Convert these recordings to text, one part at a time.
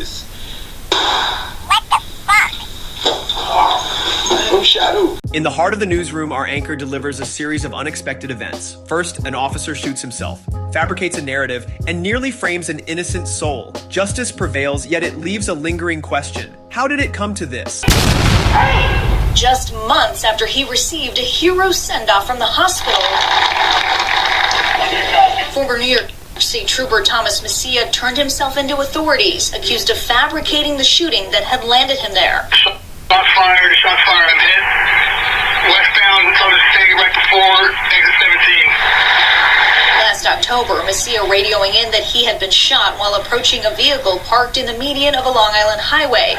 this. What the fuck? Who shot who? In the heart of the newsroom, our anchor delivers a series of unexpected events. First, an officer shoots himself, fabricates a narrative, and nearly frames an innocent soul. Justice prevails, yet it leaves a lingering question. How did it come to this? Just months after he received a hero send-off from the hospital, former New York State Trooper Thomas Messia turned himself into authorities, accused of fabricating the shooting that had landed him there. Shots fired, I'm hit. Westbound, so to say, right before exit 17. Last October, Messia radioing in that he had been shot while approaching a vehicle parked in the median of a Long Island highway.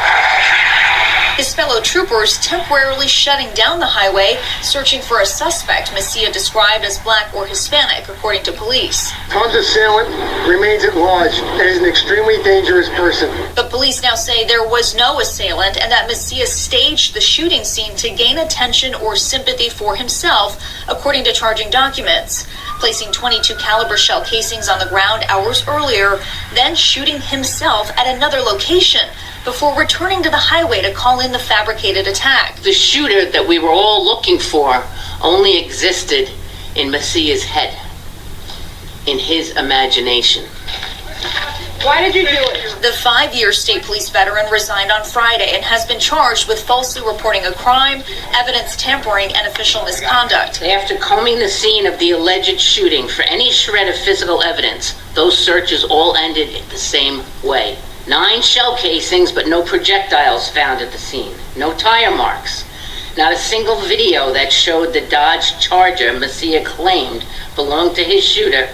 His fellow troopers temporarily shutting down the highway, searching for a suspect Messia described as black or Hispanic, according to police. Tom's assailant remains at large and is an extremely dangerous person. But police now say there was no assailant and that Messia staged the shooting scene to gain attention or sympathy for himself, according to charging documents. Placing .22 caliber shell casings on the ground hours earlier, then shooting himself at another location before returning to the highway to call in the fabricated attack. The shooter that we were all looking for only existed in Messia's head, in his imagination. Why did you do it? The 5-year state police veteran resigned on Friday and has been charged with falsely reporting a crime, evidence tampering, and official misconduct. After combing the scene of the alleged shooting for any shred of physical evidence, those searches all ended the same way. 9 shell casings, but no projectiles found at the scene. No tire marks. Not a single video that showed the Dodge Charger Messia claimed belonged to his shooter.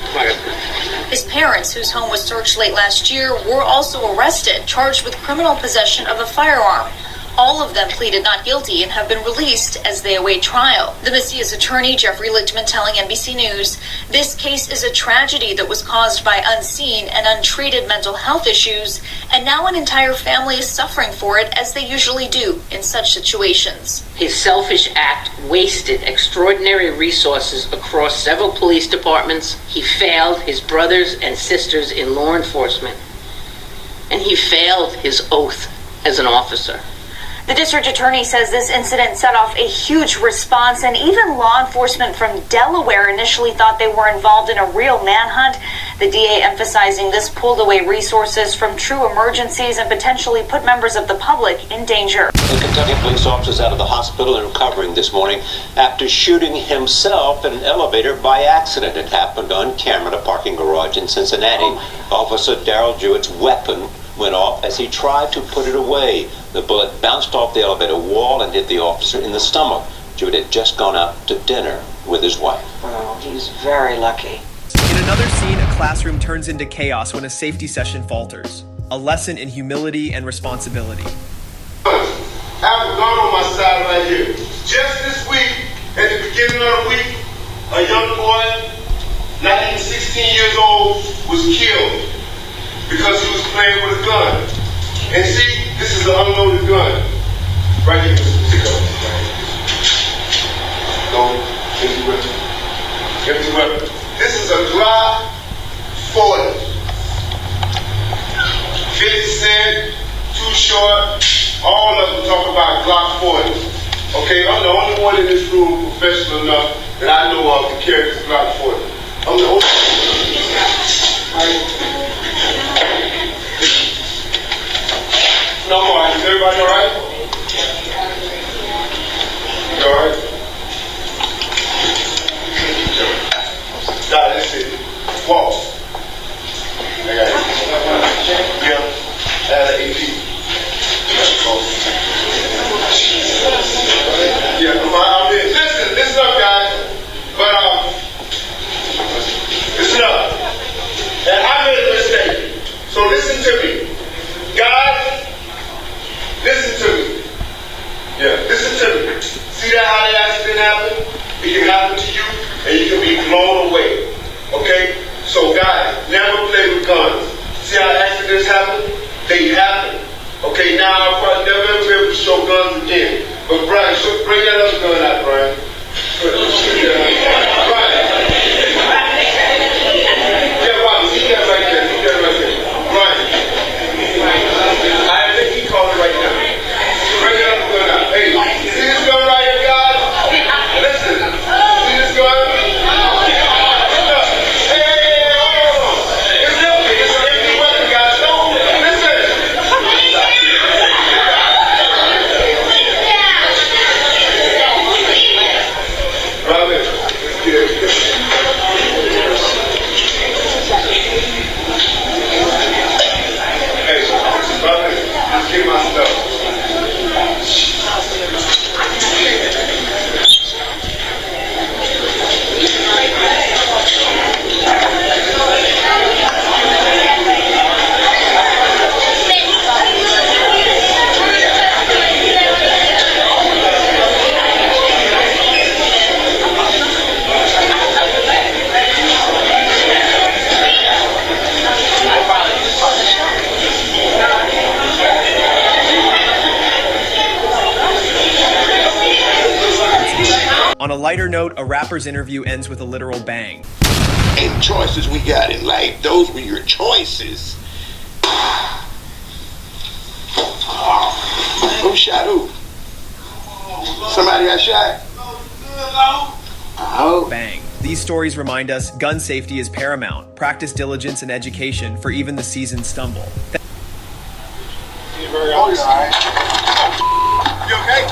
His parents, whose home was searched late last year, were also arrested, charged with criminal possession of a firearm. All of them pleaded not guilty and have been released as they await trial. The Messia's attorney, Jeffrey Lichtman, telling NBC News, this case is a tragedy that was caused by unseen and untreated mental health issues, and now an entire family is suffering for it, as they usually do in such situations. His selfish act wasted extraordinary resources across several police departments. He failed his brothers and sisters in law enforcement, and he failed his oath as an officer. The district attorney says this incident set off a huge response, and even law enforcement from Delaware initially thought they were involved in a real manhunt. The DA emphasizing this pulled away resources from true emergencies and potentially put members of the public in danger. The Kentucky police officers out of the hospital and recovering this morning after shooting himself in an elevator by accident. It happened on camera at a parking garage in Cincinnati. Officer Darrell Jewett's weapon went off as he tried to put it away. The bullet bounced off the elevator wall and hit the officer in the stomach. Jewett had just gone out to dinner with his wife. Oh, he's very lucky. In another scene, a classroom turns into chaos when a safety session falters. A lesson in humility and responsibility. I have a gun on my side right here. Just this week, at the beginning of the week, a young boy, not even 16 years old, was killed because he was playing with a gun. And see, this is an unloaded gun. Right here, pick up. Go, empty weapon. Empty weapon. This is a Glock 40. 50 Cent, Too Short, all of them talk about Glock 40. Okay, I'm the only one in this room professional enough that I know of to carry this Glock 40. I'm the only one. No more. Is everybody all right? You all right? Nah, that's it. Walk. I got it. Yeah. Add an AP. Yeah, I'm in. Listen up, guys. But, listen up. And I made a mistake. So listen to me. Guys, listen to me. Yeah, listen to me. See that how the accident happened? It can happen to you, and you can be blown away. Okay? So guys, never play with guns. See how accidents happen? They happen. Okay, now I'll probably never ever be able to show guns again. But Brian, bring that other gun out, Brian. Brian. Yeah, Brian, see that right there. See that right there. Brian. Let's get my stuff. On a lighter note, a rapper's interview ends with a literal bang. And choices we got in life, those were your choices. Who shot who? Somebody got shot? Oh. Bang. These stories remind us gun safety is paramount. Practice diligence and education for even the seasoned stumble. You alright? You okay?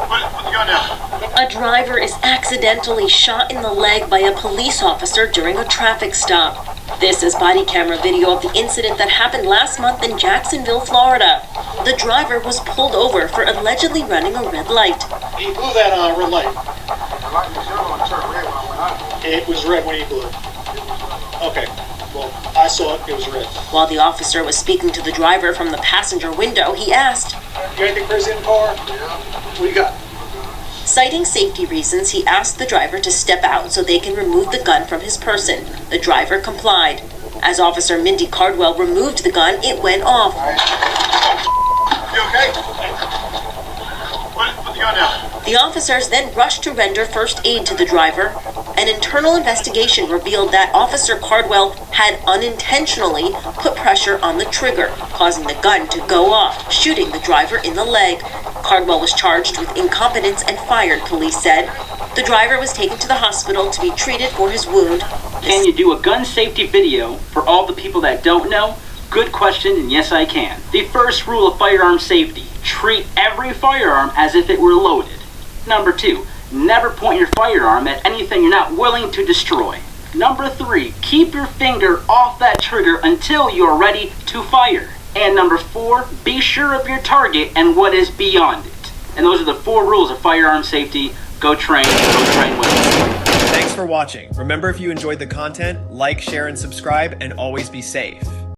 Put the gun down. A driver is accidentally shot in the leg by a police officer during a traffic stop. This is body camera video of the incident that happened last month in Jacksonville, Florida. The driver was pulled over for allegedly running a red light. He blew that red light. It was red when he blew it. Okay. Well, I saw it. It was red. While the officer was speaking to the driver from the passenger window, he asked, "You got anything crazy in the car? What do you got?" Citing safety reasons, he asked the driver to step out so they can remove the gun from his person. The driver complied. As Officer Mindy Cardwell removed the gun, it went off. You okay? Put the gun down. The officers then rushed to render first aid to the driver. An internal investigation revealed that Officer Cardwell had unintentionally put pressure on the trigger, causing the gun to go off, shooting the driver in the leg. Cardwell was charged with incompetence and fired, police said. The driver was taken to the hospital to be treated for his wound. Can you do a gun safety video for all the people that don't know? Good question, and yes I can. The first rule of firearm safety, treat every firearm as if it were loaded. Number 2, never point your firearm at anything you're not willing to destroy. Number 3, keep your finger off that trigger until you're ready to fire. And number 4, be sure of your target and what is beyond it. And those are the 4 rules of firearm safety. Go train well. Thanks for watching. Remember, if you enjoyed the content, like, share, and subscribe, and always be safe.